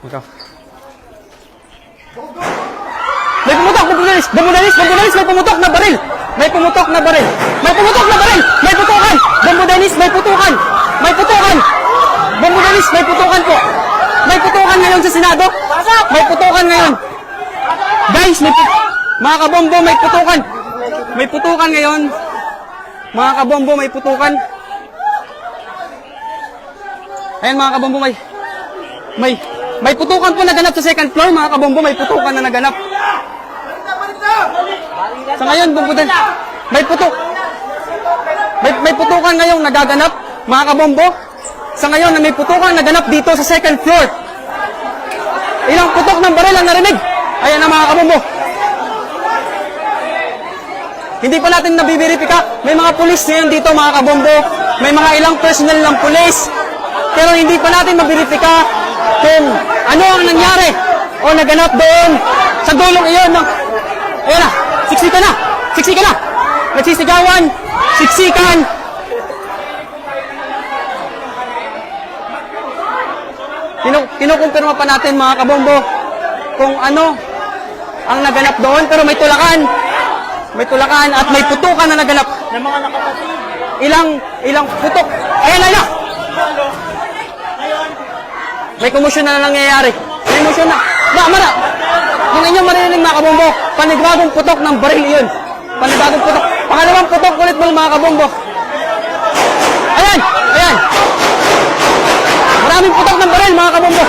Ikaw. May pumutok! Bombodanis! Bombodanis! Bombodanis! May pumutok na baril! May pumutok na baril! May pumutok na baril! May putukan! Bombodanis! May putukan! May putukan! Bombodanis! May putukan po! May putukan ngayon sa Senado! May putukan ngayon! Guys! Mga kabombo! May putukan! May putukan ngayon! Mga kabombo! May putukan! Ayan mga kabombo! May putukan po naganap sa second floor, mga kabombo, may putukan na naganap. Sa ngayon, bumbudan, may putukan ngayong nagaganap, mga kabombo. Sa ngayon, may putukan naganap dito sa second floor. Ilang putok ng baril ang narinig? Ayan na mga kabombo. Hindi pa natin nabibiripika. May mga pulis ngayon dito, mga kabombo. May mga ilang personnel ng pulis. Pero hindi pa natin mabiripika kung ano ang nangyari o naganap doon sa dulong iyon ng... Ayan na, siksika na, siksika na, nagsisigawan, siksikan. Kinukumpirma pa natin mga kabombo kung ano ang naganap doon, pero may tulakan at may putukan na naganap. Ng mga nakapatid. Ilang putok. Ayan na. May komosyon na nangyayari. May komosyon na. Mara! Yung inyong marinig mga kabombo, panibagong putok ng baril yun. Panibagong putok. Pangalawang putok ulit mo mga kabombo. Ayan! Maraming putok ng baril mga kabombo.